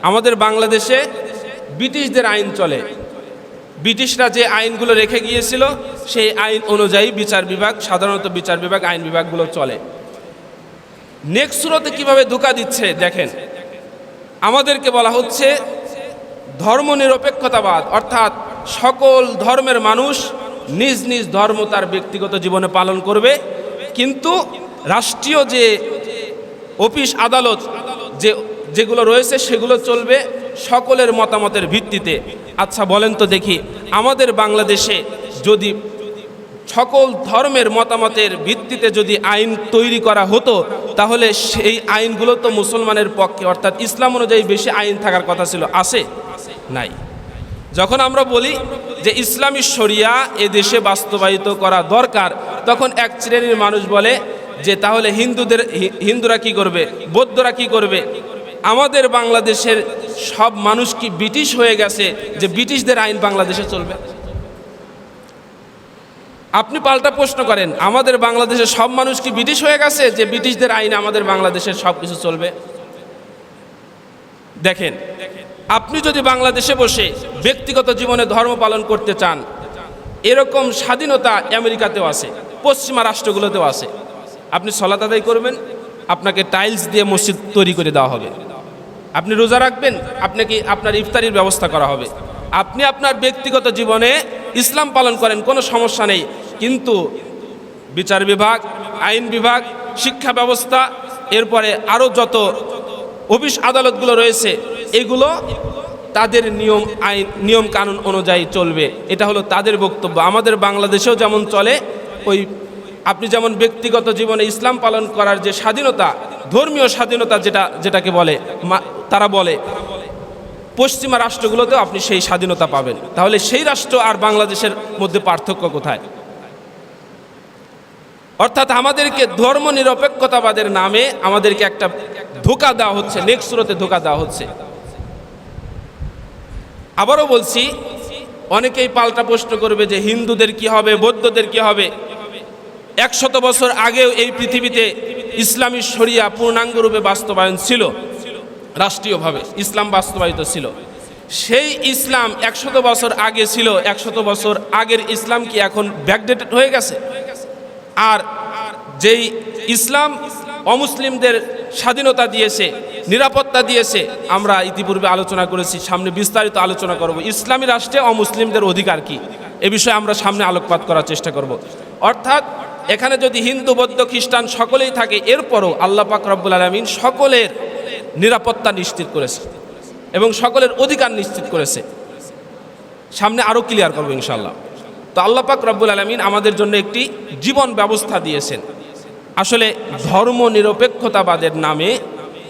আমাদের বাংলাদেশে ব্রিটিশদের আইন চলে। ব্রিটিশরা যে আইনগুলো রেখে গিয়েছিল সেই আইন অনুযায়ী বিচার বিভাগ, সাধারণত বিচার বিভাগ, আইন বিভাগগুলো চলে। নেক্সট সূরাতে কিভাবে ধোঁকা দিচ্ছে দেখেন। আমাদেরকে বলা হচ্ছে ধর্মনিরপেক্ষতাবাদ, অর্থাৎ সকল ধর্মের মানুষ নিজ নিজ ধর্ম তার ব্যক্তিগত জীবনে পালন করবে, কিন্তু রাষ্ট্রীয় যে অফিস আদালত যেগুলো রয়েছে সেগুলো চলবে সকলের মতামতের ভিত্তিতে। আচ্ছা বলেন তো দেখি, আমাদের বাংলাদেশে যদি সকল ধর্মের মতামতের ভিত্তিতে যদি আইন তৈরি করা হতো, তাহলে সেই আইনগুলো তো মুসলমানের পক্ষে, অর্থাৎ ইসলাম অনুযায়ী বেশি আইন থাকার কথা ছিল। আছে? নাই। যখন আমরা বলি যে ইসলামী শরিয়া এ দেশে বাস্তবায়িত করা দরকার, তখন এক শ্রেণীর মানুষ বলে যে তাহলে হিন্দুরা কি করবে, বৌদ্ধরা কি করবে? আমাদের বাংলাদেশের সব মানুষ কি ব্রিটিশ হয়ে গেছে যে ব্রিটিশদের আইন বাংলাদেশে চলবে? আপনি পাল্টা প্রশ্ন করেন, আমাদের বাংলাদেশের সব মানুষ কি ব্রিটিশ হয়ে গেছে যে ব্রিটিশদের আইন আমাদের বাংলাদেশের সব কিছু চলবে? দেখেন, আপনি যদি বাংলাদেশে বসে ব্যক্তিগত জীবনে ধর্ম পালন করতে চান, এরকম স্বাধীনতা আমেরিকাতেও আছে, পশ্চিমা রাষ্ট্রগুলোতেও আছে। আপনি সালাত আদায় করবেন, আপনাকে টাইলস দিয়ে মসজিদ তৈরি করে দেওয়া হবে। আপনি রোজা রাখবেন, আপনাকে আপনার ইফতারির ব্যবস্থা করা হবে। আপনি আপনার ব্যক্তিগত জীবনে ইসলাম পালন করেন, কোনো সমস্যা নেই। কিন্তু বিচার বিভাগ, আইন বিভাগ, শিক্ষা ব্যবস্থা, এরপরে আরও যত অফিস আদালতগুলো রয়েছে, এগুলো তাদের নিয়ম কানুন অনুযায়ী চলবে। এটা হলো তাদের বক্তব্য। আমাদের বাংলাদেশেও যেমন চলে, ওই আপনি যেমন ব্যক্তিগত জীবনে ইসলাম পালন করার যে স্বাধীনতা, ধর্মীয় স্বাধীনতা যেটাকে বলে, তারা বলে পশ্চিমা রাষ্ট্রগুলোতেও আপনি সেই স্বাধীনতা পাবেন। তাহলে সেই রাষ্ট্র আর বাংলাদেশের মধ্যে পার্থক্য কোথায়? অর্থাৎ আমাদেরকে ধর্ম নিরপেক্ষতাবাদের নামে আমাদেরকে একটা ধোঁকা দেওয়া হচ্ছে, নেক্সট সূরাতে ধোঁকা দেওয়া হচ্ছে। আবারও বলছি, অনেকেই পাল্টা প্রশ্ন করবে যে হিন্দুদের কি হবে, বৌদ্ধদের কি হবে? 100 বছর আগেও এই পৃথিবীতে ইসলামী শরিয়া পূর্ণাঙ্গরূপে বাস্তবায়ন ছিল, রাষ্ট্রীয়ভাবে ইসলাম বাস্তবায়িত ছিল। সেই ইসলাম 100 বছর আগে ছিল। 100 বছর আগের ইসলাম কি এখন ব্যাকডেটেড হয়ে গেছে? আর যেই ইসলাম অমুসলিমদের স্বাধীনতা দিয়েছে, নিরাপত্তা দিয়েছে, আমরা ইতিপূর্বে আলোচনা করেছি, সামনে বিস্তারিত আলোচনা করব। ইসলামী রাষ্ট্রে অমুসলিমদের অধিকার কি, এ বিষয়ে আমরা সামনে আলোকপাত করার চেষ্টা করব। অর্থাৎ এখানে যদি হিন্দু, বৌদ্ধ, খ্রিস্টান সকলেই থাকে, এরপরও আল্লাহ পাক রব্বুল আলামিন সকলের নিরাপত্তা নিশ্চিত করেছে এবং সকলের অধিকার নিশ্চিত করেছে। সামনে আরও ক্লিয়ার করবো ইনশাআল্লাহ। তো আল্লাহ পাক রব্বুল আলামিন আমাদের জন্য একটি জীবন ব্যবস্থা দিয়েছেন। আসলে ধর্ম নিরপেক্ষতাবাদের নামে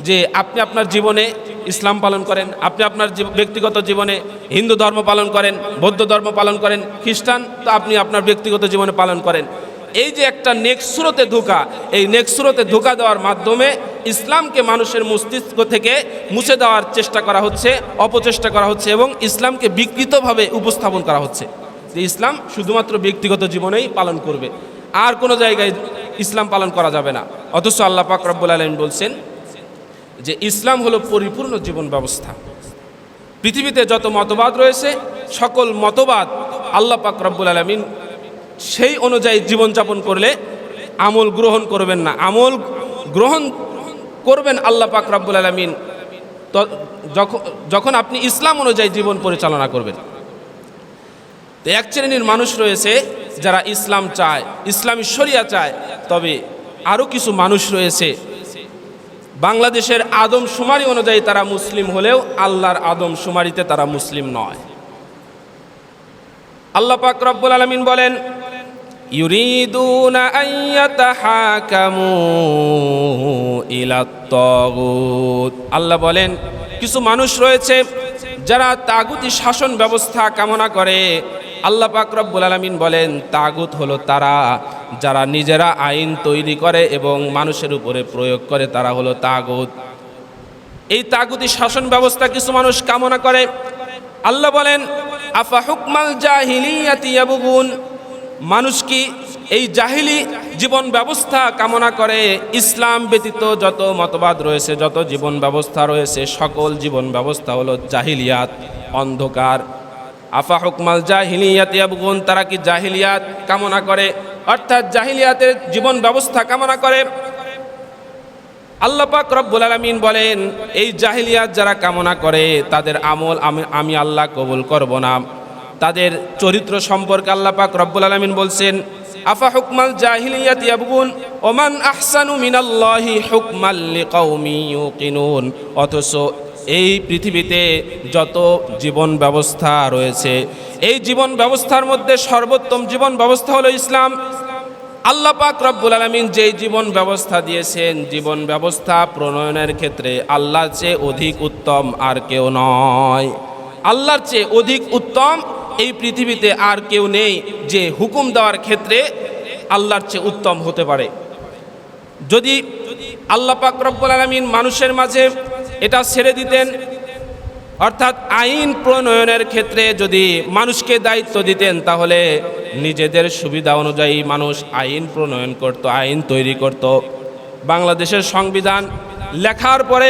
যে আপনি আপনার জীবনে ইসলাম পালন করেন, আপনি আপনার ব্যক্তিগত জীবনে হিন্দু ধর্ম পালন করেন, বৌদ্ধ ধর্ম পালন করেন, খ্রিস্টান তো আপনি আপনার ব্যক্তিগত জীবনে পালন করেন, এই যে একটা নেক্সট সূরাতে ধোঁকা, এই নেক্সট সূরাতে ধোঁকা দেওয়ার মাধ্যমে ইসলামকে মানুষের মস্তিষ্ক থেকে মুছে দেওয়ার চেষ্টা করা হচ্ছে, অপচেষ্টা করা হচ্ছে এবং ইসলামকে বিকৃতভাবে উপস্থাপন করা হচ্ছে যে ইসলাম শুধুমাত্র ব্যক্তিগত জীবনেই পালন করবে, আর কোনো জায়গায় ইসলাম পালন করা যাবে না। অথচ আল্লাহ পাক রব্বুল আলামিন বলছেন যে ইসলাম হলো পরিপূর্ণ জীবন ব্যবস্থা। পৃথিবীতে যত মতবাদ রয়েছে, সকল মতবাদ আল্লাহ পাক রব্বুল আলামিন সেই অনুযায়ী জীবনযাপন করলে আমল গ্রহণ করবেন না। আমল গ্রহণ করবেন আল্লাহ পাক রব্বুল আলামিন যখন আপনি ইসলাম অনুযায়ী জীবন পরিচালনা করবেন। তো এক শ্রেণীর মানুষ রয়েছে যারা ইসলাম চায়, ইসলামী শরিয়া চায়, তবে আরও কিছু মানুষ রয়েছে বাংলাদেশের আদমশুমারি অনুযায়ী তারা মুসলিম হলেও আল্লাহর আদমশুমারিতে তারা মুসলিম নয়। আল্লাহ পাক রব্বুল আলামিন বলেন, ইউরিদুনা আন ইয়াতাহাকামু ইলাত তাগুত। আল্লাহ বলেন কিছু মানুষ রয়েছে যারা তাগুতি শাসন ব্যবস্থা কামনা করে। আল্লাহ পাক রব্বুল আলামিন বলেন তাগুত হলো তারা যারা নিজেরা আইন তৈরি করে এবং মানুষের উপরে প্রয়োগ করে, তারা হলো তাগুত। এই তাগুতি শাসন ব্যবস্থা কিছু মানুষ কামনা করে। আল্লাহ বলেন আফা হুকমাল জাহিলিয়াতি ইয়াবগুন, মানুষ কি এই জাহিলি জীবন ব্যবস্থা কামনা করে, ইসলাম ব্যতীত যত মতবাদ রয়েছে, যত জীবন ব্যবস্থা রয়েছে, সকল জীবন ব্যবস্থা হলো জাহিলিয়াত, অন্ধকার। আফা হুকমাল জাহিলিয়াত ইয়াবগুন, তারা কি জাহিলিয়াত কামনা করে, অর্থাৎ জাহিলিয়াতের জীবন ব্যবস্থা কামনা করে। আল্লাহ পাক রব্বুল আলামিন বলেন, এই জাহিলিয়াত যারা কামনা করে তাদের আমল আমি আল্লাহ কবুল করব না। তাদের চরিত্র সম্পর্কে আল্লাহ পাক রব্বুল আলামিন বলছেন, আফা হুকমাল জাহিলিয়াত ইয়াবগুন ওমান আহসানু মিনাল্লাহি হুকমান লিকাউমি ইউকিনুন। অথচ এই পৃথিবীতে যত জীবন ব্যবস্থা রয়েছে, এই জীবন ব্যবস্থার মধ্যে সর্বোত্তম জীবন ব্যবস্থা হলো ইসলাম। আল্লাহ পাক রব্বুল আলামিন যেই জীবন ব্যবস্থা দিয়েছেন, জীবন ব্যবস্থা প্রণয়নের ক্ষেত্রে আল্লাহর চেয়ে অধিক উত্তম আর কেউ নয়। আল্লাহর চেয়ে অধিক উত্তম এই পৃথিবীতে আর কেউ নেই যে হুকুম দেওয়ার ক্ষেত্রে আল্লাহর চেয়ে উত্তম হতে পারে। যদি আল্লাহ পাক রব্বুল আলামিন মানুষের মাঝে এটা ছেড়ে দিতেন, অর্থাৎ আইন প্রণয়নের ক্ষেত্রে যদি মানুষকে দায়িত্ব দিতেন, তাহলে নিজেদের সুবিধা অনুযায়ী মানুষ আইন প্রণয়ন করত, আইন তৈরি করত। বাংলাদেশের সংবিধান লেখার পরে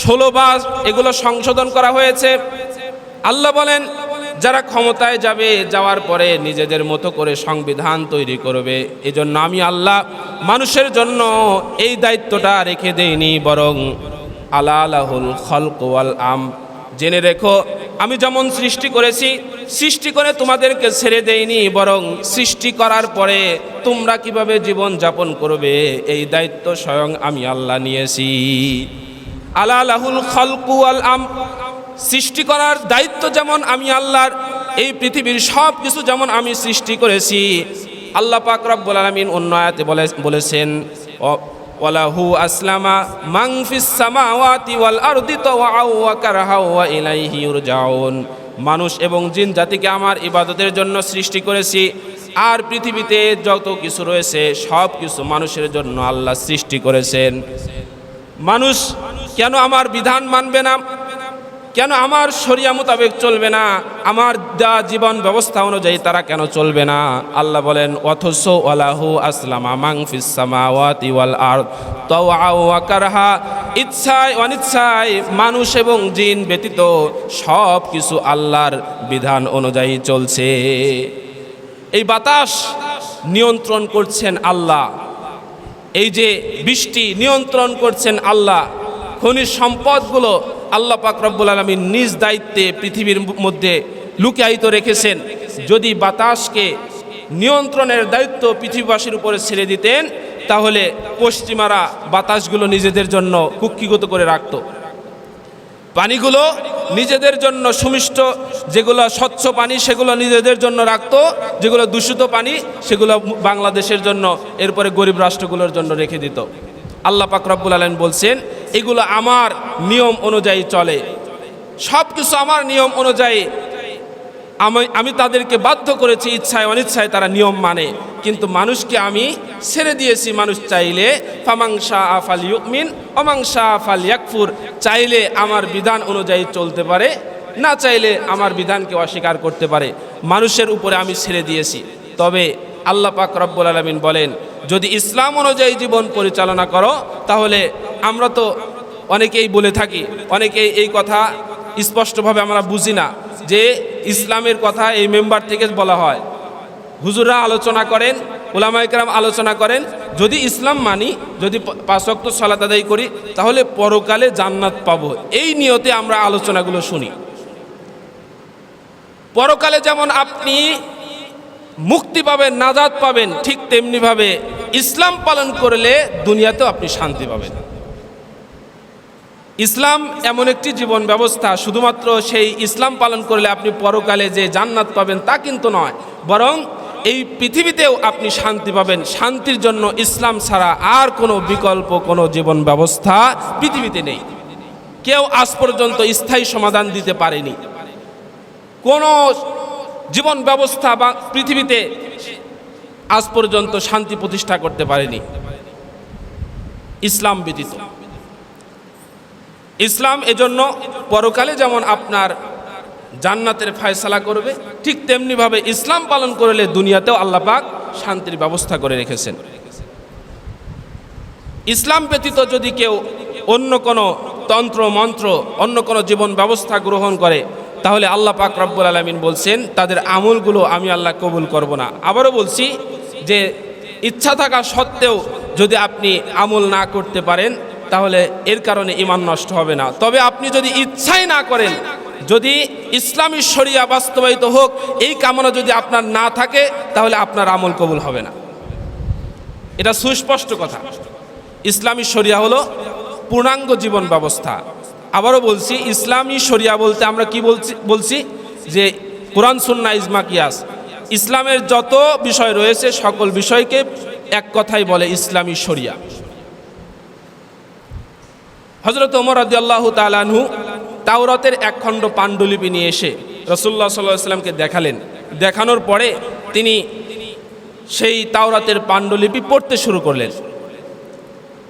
16 বার এগুলো সংশোধন করা হয়েছে। আল্লাহ বলেন, যারা ক্ষমতায় যাবে, যাওয়ার পরে নিজেদের মতো করে সংবিধান তৈরি করবে। এজন্য আমি আল্লাহ মানুষের জন্য এই দায়িত্বটা রেখে দেইনি, বরং আলা লাহুল খালকু ওয়াল আমর। জেনে রেখো, আমি যেমন সৃষ্টি করেছি, সৃষ্টি করে তোমাদেরকে ছেড়ে দেইনি, বরং সৃষ্টি করার পরে তোমরা কিভাবে জীবন যাপন করবে এই দায়িত্ব স্বয়ং আমি আল্লাহ নিয়েছি। আলা লাহুল খালকু ওয়াল আমর, সৃষ্টি করার দায়িত্ব যেমন আমি আল্লাহর, এই পৃথিবীর সব কিছু যেমন আমি সৃষ্টি করেছি। আল্লাহ পাক রব্বুল আলামিন অন্য আয়াতে বলেছেন, ওয়ালাহু আসলামা মান ফিস সামাওয়াতি ওয়াল আরদি তাওআও ওয়া কারহাও ওয়া ইলাইহি ইউরজাউন। মানুষ এবং জিন জাতিকে আমার ইবাদতের জন্য সৃষ্টি করেছি, আর পৃথিবীতে যত কিছু রয়েছে সব কিছু মানুষের জন্য আল্লাহ সৃষ্টি করেছেন। মানুষ কেন আমার বিধান মানবে না, কেন আমার শরিয়া মোতাবেক চলবে না, আমার দেওয়া জীবন ব্যবস্থা অনুযায়ী তারা কেন চলবে না? আল্লাহ বলেন, অথচ ওয়ালাহু আসলামা মান ফিস সামাওয়াতি ওয়াল আরদ তাওআও ওয়া কারহা, ইচ্ছায় অনিচ্ছায় মানুষ এবং জিন ব্যতীত সব কিছু আল্লাহর বিধান অনুযায়ী চলছে। এই বাতাস নিয়ন্ত্রণ করছেন আল্লাহ, এই যে বৃষ্টি নিয়ন্ত্রণ করছেন আল্লাহ, খনিজ সম্পদগুলো আল্লাহ পাক রব্বুল আলামিন নিজ দায়িত্বে পৃথিবীর মধ্যে লুকায়িত রেখেছেন। যদি বাতাসকে নিয়ন্ত্রণের দায়িত্ব পৃথিবীবাসীর উপরে ছেড়ে দিতেন, তাহলে পশ্চিমারা বাতাসগুলো নিজেদের জন্য কুক্ষিগত করে রাখত, পানিগুলো নিজেদের জন্য সুমিষ্ট, যেগুলো স্বচ্ছ পানি সেগুলো নিজেদের জন্য রাখত, যেগুলো দূষিত পানি সেগুলো বাংলাদেশের জন্য, এরপরে গরিব রাষ্ট্রগুলোর জন্য রেখে দিত। আল্লাহ পাক রব্বুল আলামিন বলছেন, এগুলো আমার নিয়ম অনুযায়ী চলে, সব কিছু আমার নিয়ম অনুযায়ী। আমি তাদেরকে বাধ্য করেছি, ইচ্ছায় অনিচ্ছায় তারা নিয়ম মানে, কিন্তু মানুষকে আমি ছেড়ে দিয়েছি। মানুষ চাইলে ফামান শাআ ফালইউমিন ওয়া মান শাআ ফালইয়াকফুর, চাইলে আমার বিধান অনুযায়ী চলতে পারে, না চাইলে আমার বিধানকে অস্বীকার করতে পারে। মানুষের উপরে আমি ছেড়ে দিয়েছি। তবে আল্লাহ পাক রব্বুল আলামিন বলেন, যদি ইসলাম অনুযায়ী জীবন পরিচালনা করো, তাহলে আমরা তো অনেকেই বলে থাকি, অনেকেই এই কথা স্পষ্টভাবে আমরা বুঝি না যে ইসলামের কথা এই মেম্বার থেকে বলা হয়। হুজুররা আলোচনা করেন, উলামায়ে কেরাম আলোচনা করেন, যদি ইসলাম মানি, যদি 5 ওয়াক্ত সালাত আদায় করি, তাহলে পরকালে জান্নাত পাবো। এই নিয়তে আমরা আলোচনাগুলো শুনি। পরকালে যেমন আপনি মুক্তি পাবেন, নাজাত পাবেন, ঠিক তেমনিভাবে ইসলাম পালন করলে দুনিয়াতেও আপনি শান্তি পাবেন। ইসলাম এমন একটি জীবন ব্যবস্থা, শুধুমাত্র সেই ইসলাম পালন করলে আপনি পরকালে যে জান্নাত পাবেন তা কিন্তু নয়, বরং এই পৃথিবীতেও আপনি শান্তি পাবেন। শান্তির জন্য ইসলাম ছাড়া আর কোনো বিকল্প কোনো জীবন ব্যবস্থা পৃথিবীতে নেই। কেউ আজ পর্যন্ত স্থায়ী সমাধান দিতে পারেনি। কোনো জীবন ব্যবস্থা বা পৃথিবীতে আজ পর্যন্ত শান্তি প্রতিষ্ঠা করতে পারেনি ইসলাম ব্যতীত। ইসলাম এজন্য পরকালে যেমন আপনার জান্নাতের ফয়সালা করবে, ঠিক তেমনিভাবে ইসলাম পালন করলে দুনিয়াতেও আল্লাহ পাক শান্তির ব্যবস্থা করে রেখেছেন। ইসলাম ব্যতীত যদি কেউ অন্য কোনো তন্ত্র মন্ত্র, অন্য কোনো জীবন ব্যবস্থা গ্রহণ করে, তাহলে আল্লাহ পাক রব্বুল আলামিন বলছেন তাদের আমলগুলো আমি আল্লাহ কবুল করব না। আবারও বলছি যে ইচ্ছা থাকা সত্ত্বেও যদি আপনি আমল না করতে পারেন, তাহলে এর কারণে ঈমান নষ্ট হবে না। তবে আপনি যদি ইচ্ছাই না করেন, যদি ইসলামী শরিয়া বাস্তবায়িত হোক এই কামনা যদি আপনার না থাকে, তাহলে আপনার আমল কবুল হবে না। এটা সুস্পষ্ট কথা। ইসলামী শরিয়া হলো পূর্ণাঙ্গ জীবন ব্যবস্থা। আবারও বলছি, ইসলামী শরিয়া বলতে আমরা কি বলছি যে কোরআন সুন্নাহ ইজমা কিয়াস, ইসলামের যত বিষয় রয়েছে সকল বিষয়কে এক কথাই বলে ইসলামী শরিয়া। হযরত ওমর রাদিয়াল্লাহু তাআলা আনহু তাওরাতের এক খণ্ড পাণ্ডুলিপি নিয়ে এসে রাসূলুল্লাহ সাল্লাল্লাহু আলাইহি ওয়াসাল্লামকে দেখালেন। দেখানোর পরে তিনি সেই তাওরাতের পাণ্ডুলিপি পড়তে শুরু করলেন।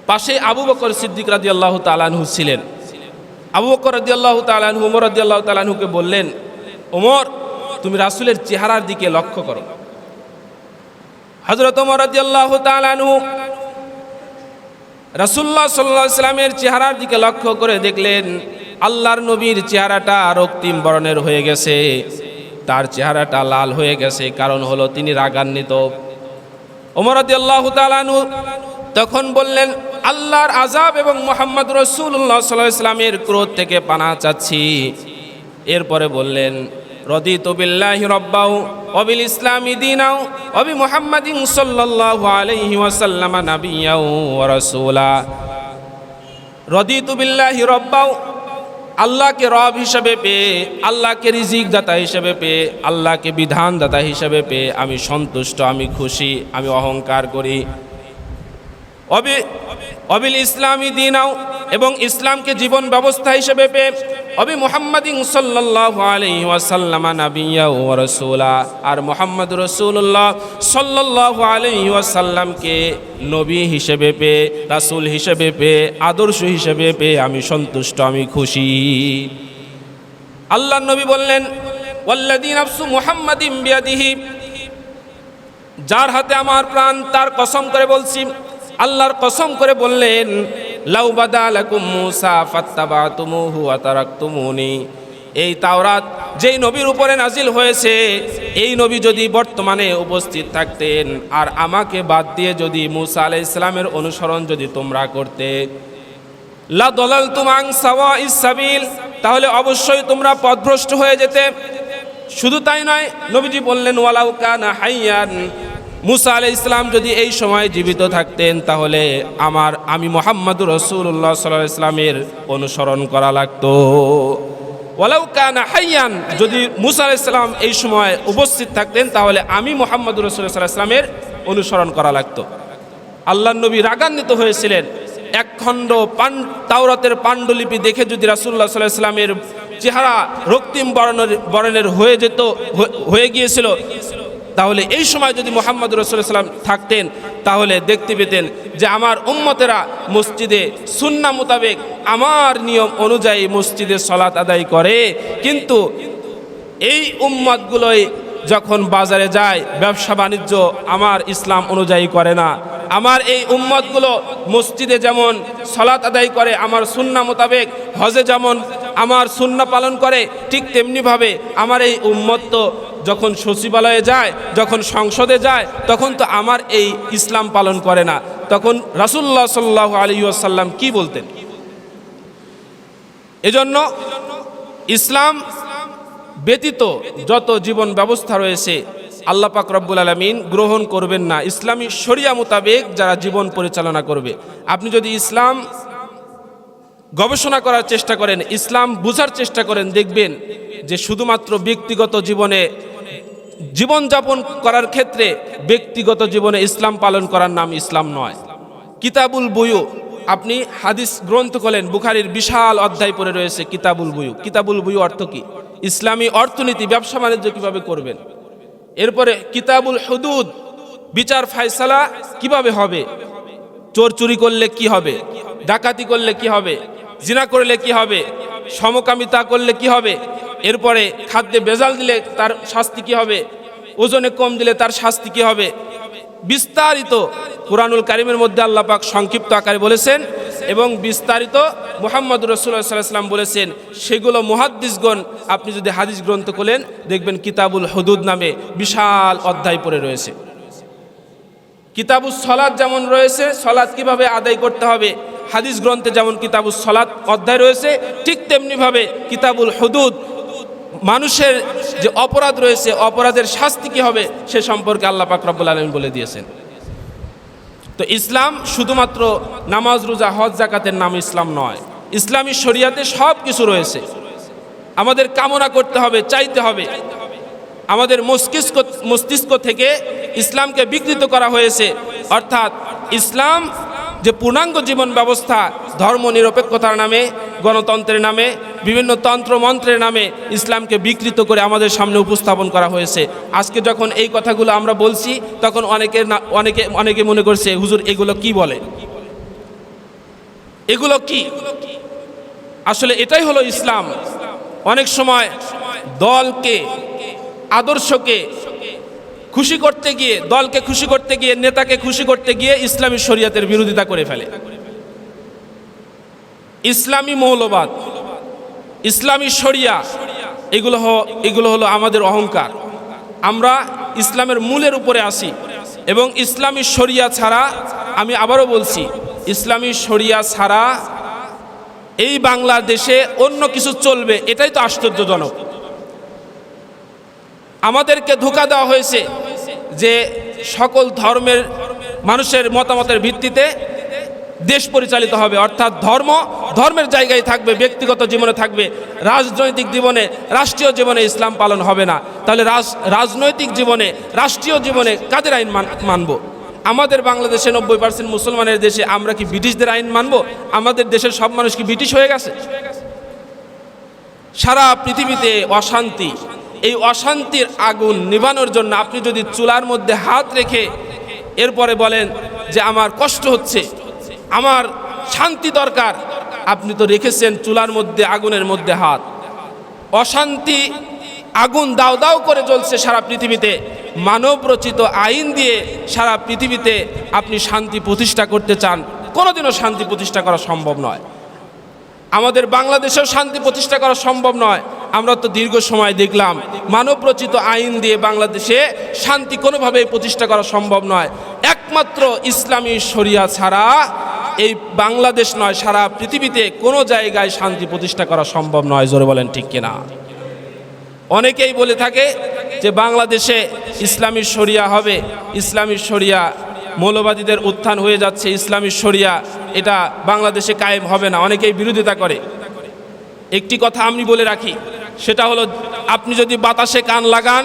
পাশে আবু বকর সিদ্দিক রাদিয়াল্লাহু তাআলা আনহু ছিলেন। আবু বকর রাদিয়াল্লাহু তাআলা আনহু ওমর রাদিয়াল্লাহু তাআলা আনহুকে বললেন, ওমর, তুমি রাসূলের চেহারার দিকে লক্ষ্য করো। হযরত ওমর রাদিয়াল্লাহু তাআলা আনহু রাসূলুল্লাহ সাল্লাল্লাহু আলাইহি ওয়াসাল্লামের চেহারার দিকে লক্ষ্য করে দেখলেন আল্লাহর নবীর চেহারাটা রক্তিম বর্ণের হয়ে গেছে, তার চেহারাটা লাল হয়ে গেছে। কারণ হলো তিনি রাগান্বিত। ওমর রাদিয়াল্লাহু তাআলা আনহু তখন বললেন, আল্লাহর আযাব এবং মুহাম্মদ রাসূলুল্লাহ সাল্লাল্লাহু আলাইহি ওয়াসাল্লামের ক্রোধ থেকে পানাহ চাচ্ছি। এরপরে বললেন, রাদিতু বিল্লাহি রাব্বাও ওয়া বিল ইসলামি দীনাও ওয়া বি মুহাম্মাদিন সাল্লাল্লাহু আলাইহি ওয়াসাল্লাম নাবিয়্যাও ওয়া রাসূলা। রাদিতু বিল্লাহি রাব্বাও, আল্লাহকে রব হিসেবে পেয়ে, আল্লাহকে রিজিক দাতা হিসেবে পেয়ে, আল্লাহকে বিধান দাতা হিসেবে পেয়ে আমি সন্তুষ্ট, আমি খুশি, আমি অহংকার করি। অবিল ইসলামী দীনাও, এবং ইসলামকে জীবন ব্যবস্থা হিসেবে পেয়ে, অবি মুহাম্মাদিন সাল্লাল্লাহু আলাইহি ওয়াসাল্লাম নাবিয়্যা ওয়া রাসূলা, আর মুহাম্মদ রাসূলুল্লাহ সাল্লাল্লাহু আলাইহি ওয়াসাল্লামকে নবী হিসেবে পেয়ে, রাসূল হিসেবে পেয়ে, আদর্শ হিসেবে পেয়ে আমি সন্তুষ্ট, আমি খুশি। আল্লাহর নবী বললেন, ওয়াল্লাযী নাফসু মুহাম্মাদিন বিয়াদিহি, যার হাতে আমার প্রাণ তার কসম করে বলছি, আল্লাহর কসম করে বললেন, লাউ বাদা লাকুম মূসা ফাত্তাবাতুমুহু ওয়া তারাকতুমুনি, এই তাওরাত যেই নবীর উপরে নাজিল হয়েছে, এই নবী যদি বর্তমানে উপস্থিত থাকতেন আর আমাকে বাদ দিয়ে যদি মূসা আলাইহিস সালামের অনুসরণ যদি তোমরা করতে, লা দালালতুম আন সাওয়াইস সাবিল, তাহলে অবশ্যই তোমরা পথভ্রষ্ট হয়ে যেতে। শুধু তাই নয়, নবীজি বললেন, ওয়ালাউ কানা হাইয়ান, মূসা আলাইহিস সালাম যদি এই সময় জীবিত থাকতেন তাহলে আমি মুহাম্মদুর রাসূলুল্লাহ সাল্লাল্লাহু আলাইহি ওয়াসাল্লামের অনুসরণ করা লাগতো। ওয়ালাউ কানা হাইয়ান, যদি মূসা আলাইহিস সালাম এই সময় উপস্থিত থাকতেন তাহলে আমি মুহাম্মদুর রাসূলুল্লাহ সাল্লাল্লাহু আলাইহি ওয়াসাল্লামের অনুসরণ করা লাগতো। আল্লাহর নবী রাগান্বিত হয়েছিলেন। এক খণ্ড তাওরাতের পাণ্ডুলিপি দেখে যদি রাসূলুল্লাহ সাল্লাল্লাহু আলাইহি ওয়াসাল্লামের চেহারা রক্তিম বর্ণের হয়ে গিয়েছিল, তাহলে এই সময় যদি মুহাম্মদ রাসূলুল্লাহ সাল্লাল্লাহু আলাইহি ওয়াসাল্লাম থাকতেন তাহলে দেখতে পেতেন যে আমার উম্মতেরা মসজিদে সুন্নাহ মোতাবেক আমার নিয়ম অনুযায়ী মসজিদে সালাত আদায় করে, কিন্তু এই উম্মতগুলোই যখন বাজারে যায় ব্যবসা বাণিজ্য আমার ইসলাম অনুযায়ী করে না। আমার এই উম্মতগুলো মসজিদে যেমন সালাত আদায় করে আমার সুন্নাহ মোতাবেক, হজে যেমন আমার সুন্নাহ পালন করে, ঠিক তেমনিভাবে আমার এই উম্মত তো যখন সচিবালয়ে যায়, যখন সংসদে যায়, তখন তো আমার এই ইসলাম পালন করে না। তখন রাসূলুল্লাহ সাল্লাল্লাহু আলাইহি ওয়াসাল্লাম কি বলতেন? এজন্য ইসলাম ব্যতীত যত জীবন ব্যবস্থা রয়েছে আল্লাহ পাক রব্বুল আলামিন গ্রহণ করবেন না। ইসলামী শরিয়া মোতাবেক যারা জীবন পরিচালনা করবে, আপনি যদি ইসলাম গবেষণা করার চেষ্টা করেন, ইসলাম বুঝার চেষ্টা করেন, দেখবেন যে শুধুমাত্র ব্যক্তিগত জীবনে জীবনযাপন করার ক্ষেত্রে ব্যক্তিগত জীবনে ইসলাম পালন করার নাম ইসলাম নয়। কিতাবুল বুয়ু, আপনি হাদিস গ্রন্থ খোলেন, বুখারীর বিশাল অধ্যায় পড়ে রয়েছে কিতাবুল বুয়ু। কিতাবুল বুয়ু অর্থ কি? ইসলামী অর্থনীতি, ব্যবসা বাণিজ্য কিভাবে করবেন। এরপরে কিতাবুল হুদুদ, বিচার ফায়সালা কিভাবে হবে, চোর চুরি করলে কি হবে, ডাকাতি করলে কি হবে, জিনা করলে কি হবে, সমকামিতা করলে কি হবে, এরপরে খাদ্যে ভেজাল দিলে তার শাস্তি কি হবে, ওজনে কম দিলে তার শাস্তি কি হবে, বিস্তারিত কুরআনুল কারীমের মধ্যে আল্লাহ পাক সংক্ষিপ্ত আকারে বলেছেন এবং বিস্তারিত মুহাম্মদুর রাসূলুল্লাহ সাল্লাল্লাহু আলাইহি ওয়াসাল্লাম বলেছেন। সেগুলো মুহাদ্দিসগণ আপনি যদি হাদিস গ্রন্থ খোলেন দেখবেন কিতাবুল হুদুদ নামে বিশাল অধ্যায় পড়ে রয়েছে। কিতাবুস সালাত যেমন রয়েছে, সালাত কিভাবে আদায় করতে হবে হাদিস গ্রন্থে যেমন কিতাবুস সালাত অধ্যায় রয়েছে, ঠিক তেমনিভাবে কিতাবুল হুদুদ মানুষের যে অপরাধ রয়েছে, অপরাধের শাস্তি কী হবে সে সম্পর্কে আল্লাহ পাক রব্বুল আলামিন বলে দিয়েছেন। তো ইসলাম শুধুমাত্র নামাজ, রোজা, হজ, যাকাতের নাম ইসলাম নয়। ইসলামী শরিয়াতে সব কিছু রয়েছে। আমাদের কামনা করতে হবে, চাইতে হবে। আমাদের মস্তিষ্ক থেকে ইসলামকে বিকৃত করা হয়েছে, অর্থাৎ ইসলাম যে পূর্ণাঙ্গ জীবন ব্যবস্থা, ধর্ম নিরপেক্ষতার নামে, গণতন্ত্রের নামে, বিভিন্ন তন্ত্রমন্ত্রের নামে ইসলামকে বিকৃত করে আমাদের সামনে উপস্থাপন করা হয়েছে। আজকে যখন এই কথাগুলো আমরা বলছি তখন অনেকে মনে করছে হুজুর এগুলো কি বলে, এগুলো কি? আসলে এটাই হলো ইসলাম। অনেক সময় দলকে, আদর্শকে খুশি করতে গিয়ে, দলকে খুশি করতে গিয়ে, নেতাকে খুশি করতে গিয়ে ইসলামী শরিয়াতের বিরোধিতা করে ফেলে। ইসলামী মৌলবাদ, ইসলামী শরিয়া, এগুলো হলো আমাদের অহংকার। আমরা ইসলামের মূলের উপরে আসি এবং ইসলামী শরিয়া ছাড়া, আমি আবারও বলছি, ইসলামী শরিয়া ছাড়া এই বাংলাদেশে অন্য কিছু চলবে, এটাই তো আশ্চর্যজনক। আমাদেরকে ধোঁকা দেওয়া হয়েছে যে সকল ধর্মের মানুষের মতামতের ভিত্তিতে দেশ পরিচালিত হবে, অর্থাৎ ধর্মের জায়গায় থাকবে, ব্যক্তিগত জীবনে থাকবে, রাজনৈতিক জীবনে, রাষ্ট্রীয় জীবনে ইসলাম পালন হবে না। তাহলে রাজনৈতিক জীবনে, রাষ্ট্রীয় জীবনে কাদের আইন মানব? আমাদের বাংলাদেশে 90% মুসলমানের দেশে আমরা কি ব্রিটিশদের আইন মানব? আমাদের দেশের সব মানুষ কি ব্রিটিশ হয়ে গেছে? সারা পৃথিবীতে অশান্তি, এই অশান্তির আগুন নিভানোর জন্য আপনি যদি চুলার মধ্যে হাত রেখে এরপরে বলেন যে আমার কষ্ট হচ্ছে, আমার শান্তি দরকার, আপনি তো রেখেছেন চুলার মধ্যে, আগুনের মধ্যে হাত। অশান্তি আগুন দাও দাও করে জ্বলছে সারা পৃথিবীতে। মানব রচিত আইন দিয়ে সারা পৃথিবীতে আপনি শান্তি প্রতিষ্ঠা করতে চান, কোনোদিনও শান্তি প্রতিষ্ঠা করা সম্ভব নয়। আমাদের বাংলাদেশেও শান্তি প্রতিষ্ঠা করা সম্ভব নয়। আমরা তো দীর্ঘ সময় দেখলাম মানব রচিত আইন দিয়ে বাংলাদেশে শান্তি কোনোভাবেই প্রতিষ্ঠা করা সম্ভব নয়। একমাত্র ইসলামী শরিয়া ছাড়া এই বাংলাদেশ নয়, সারা পৃথিবীতে কোনো জায়গায় শান্তি প্রতিষ্ঠা করা সম্ভব নয়। জোরে বলেন ঠিক কিনা? অনেকেই বলে থাকে যে বাংলাদেশে ইসলামী শরিয়া হবে, ইসলামী শরিয়া, মৌলবাদীদের উত্থান হয়ে যাচ্ছে, ইসলামী শরিয়া এটা বাংলাদেশে কায়েম হবে না, অনেকেই বিরোধিতা করে। একটি কথা আমি বলে রাখি, সেটা হলো আপনি যদি বাতাসে কান লাগান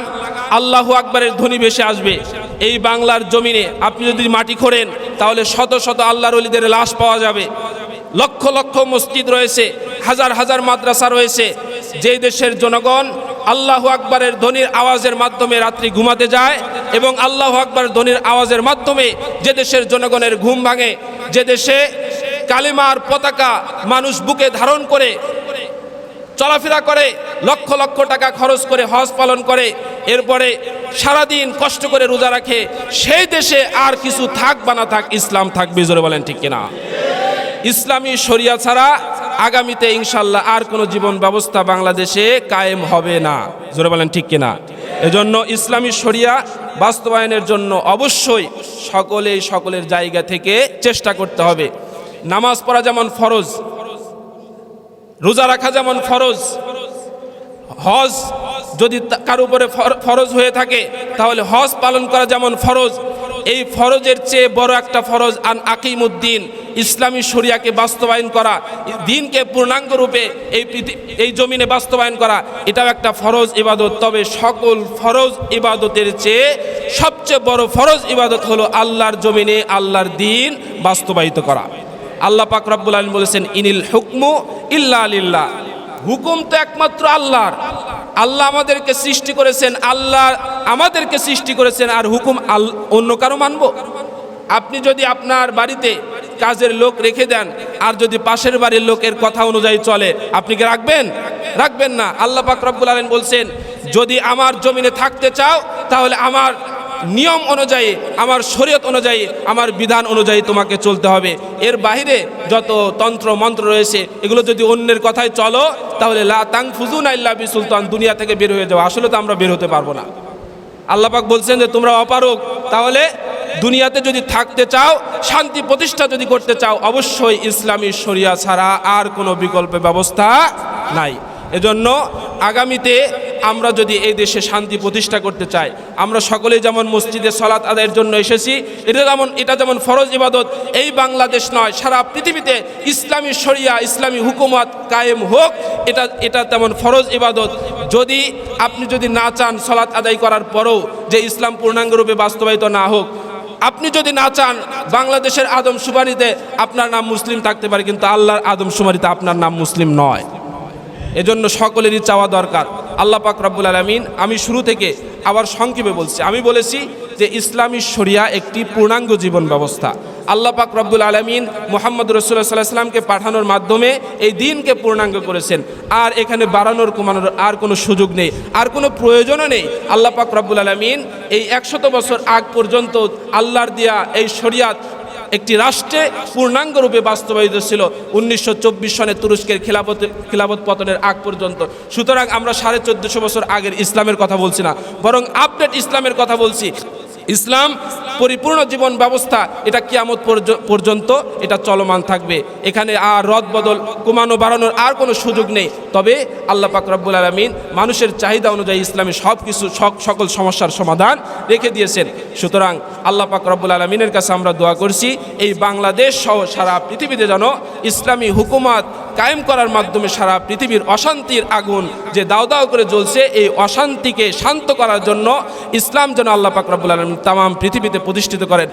আল্লাহু আকবারের ধ্বনি ভেসে আসবে। এই বাংলার জমিনে আপনি যদি মাটি খোঁড়েন তাহলে শত শত আল্লাহর ওলিদের লাশ পাওয়া যাবে। লক্ষ লক্ষ মসজিদ রয়েছে, হাজার হাজার মাদ্রাসা রয়েছে। যে দেশের জনগণ আল্লাহু আকবারের ধ্বনির আওয়াজের মাধ্যমে রাত্রি ঘুমাতে যায় এবং আল্লাহু আকবার ধ্বনির আওয়াজের মাধ্যমে যে দেশের জনগণের ঘুম ভাঙে, যে দেশে কালিমার পতাকা মানুষ বুকে ধারণ করে চলাফেরা করে, লক্ষ লক্ষ টাকা খরচ করে হজ পালন করে, এরপরে সারাদিন কষ্ট করে রোজা রাখে, সেই দেশে আর কিছু থাক বা না থাক ইসলাম থাকবে। জোরে বলেন ঠিক কিনা? ইসলামী শরিয়া ছাড়া আগামীতে ইনশাল্লাহ আর কোনো জীবন ব্যবস্থা বাংলাদেশে কায়েম হবে না। জোরে বলেন ঠিক কিনা? এজন্য ইসলামী শরিয়া বাস্তবায়নের জন্য অবশ্যই সকলের জায়গা থেকে চেষ্টা করতে হবে। নামাজ পড়া যেমন ফরজ, রোজা রাখা যেমন ফরজ, হজ যদি কার উপরে ফরজ হয়ে থাকে তাহলে হজ পালন করা যেমন ফরজ, এই ফরজের চেয়ে বড় একটা ফরজ আন আকিমুদ্দিন, ইসলামী শরিয়াকে বাস্তবায়ন করা, দিনকে পূর্ণাঙ্গ রূপে এই জমিনে বাস্তবায়ন করা, এটাও একটা ফরজ ইবাদত। তবে সকল ফরজ ইবাদতের চেয়ে সবচেয়ে বড় ফরজ ইবাদত হলো আল্লাহর জমিনে আল্লাহর দিন বাস্তবায়িত করা। আল্লাহ পাক রব্বুল আলামিন বলেছেন ইনিল হুকমু ইল্লা লিল্লাহ, হুকুম তো একমাত্র আল্লাহর। আল্লাহ আমাদেরকে সৃষ্টি করেছেন, আল্লাহ আমাদেরকে সৃষ্টি করেছেন, আর হুকুম অন্য কারো মানব? আপনি যদি আপনার বাড়িতে কাজের লোক রেখে দেন আর যদি পাশের বাড়ির লোকের কথা অনুযায়ী চলে, আপনি কি রাখবেন? রাখবেন না। আল্লাহ পাক রব্বুল আলামিন বলছেন যদি আমার জমিনে থাকতে চাও তাহলে আমার নিয়ম অনুযায়ী, আমার শরীয়ত অনুযায়ী, আমার বিধান অনুযায়ী তোমাকে চলতে হবে। এর বাইরে যত তন্ত্র মন্ত্র রয়েছে এগুলো যদি অন্যের কথায় চলো তাহলে লা তানফুজুনা ইল্লা বিসুলতান, দুনিয়া থেকে বের হয়ে যাও। আসলে তো আমরা বের হতে পারবো না। আল্লাহ পাক বলছেন যে তোমরা অপারগ, তাহলে দুনিয়াতে যদি থাকতে চাও, শান্তি প্রতিষ্ঠা যদি করতে চাও, অবশ্যই ইসলামী শরিয়া ছাড়া আর কোনো বিকল্প ব্যবস্থা নাই। এজন্য আগামীতে আমরা যদি এই দেশে শান্তি প্রতিষ্ঠা করতে চাই, আমরা সকলেই যেমন মসজিদে সালাত আদায়ের জন্য এসেছি, এটা যেমন ফরজ ইবাদত, এই বাংলাদেশ নয় সারা পৃথিবীতে ইসলামী শরিয়া, ইসলামী হুকুমত কায়েম হোক, এটা তেমন ফরজ ইবাদত। যদি আপনি যদি না চান সালাত আদায় করার পরেও যে ইসলাম পূর্ণাঙ্গরূপে বাস্তবায়িত না হোক, আপনি যদি না চান বাংলাদেশের আদমশুমারিতে আপনার নাম মুসলিম থাকতে পারে, কিন্তু আল্লাহর আদমশুমারিতে আপনার নাম মুসলিম নয়। এজন্য সকলেরই চাওয়া দরকার। আল্লাহ পাক রব্বুল আলামিন, আমি শুরু থেকে আবার সংক্ষেপে বলছি, আমি বলেছি যে ইসলামী শরিয়া একটি পূর্ণাঙ্গ জীবন ব্যবস্থা। আল্লাহ পাক রব্বুল আলামিন মুহাম্মদ রাসূলুল্লাহ সাল্লাল্লাহু আলাইহি সাল্লামকে পাঠানোর মাধ্যমে এই দিনকে পূর্ণাঙ্গ করেছেন। আর এখানে বাড়ানোর কমানোর আর কোনো সুযোগ নেই, আর কোনো প্রয়োজনও নেই। আল্লাহ পাক রব্বুল আলামিন এই 100 বছর আগ পর্যন্ত আল্লাহর দেয়া এই শরিয়াত একটি রাষ্ট্রে পূর্ণাঙ্গরূপে বাস্তবায়িত ছিল 1924 সনে তুরস্কের খিলাফত পতনের আগ পর্যন্ত। সুতরাং আমরা 1450 বছর আগের ইসলামের কথা বলছি না, বরং আপডেট ইসলামের কথা বলছি। ইসলাম পরিপূর্ণ জীবন ব্যবস্থা, এটা কিয়ামত পর্যন্ত এটা চলমান থাকবে। এখানে আর রদ বদল, কমানো বাড়ানোর আর কোনো সুযোগ নেই। তবে আল্লাহ পাক রব্বুল আলামিন মানুষের চাহিদা অনুযায়ী ইসলামে সব কিছু সকল সমস্যার সমাধান রেখে দিয়েছেন। সুতরাং আল্লাহ পাক রব্বুল আলামিনের কাছে আমরা দোয়া করছি এই বাংলাদেশ সহ সারা পৃথিবীতে যেন ইসলামী হুকুমত কায়েম করার মাধ্যমে সারা পৃথিবীর অশান্তির আগুন যে দাও দাও করে জ্বলছে, এই অশান্তিকে শান্ত করার জন্য ইসলাম যেন আল্লাহ পাক রব্বুল আলামিন তামাম পৃথিবীতে প্রতিষ্ঠিত করেন।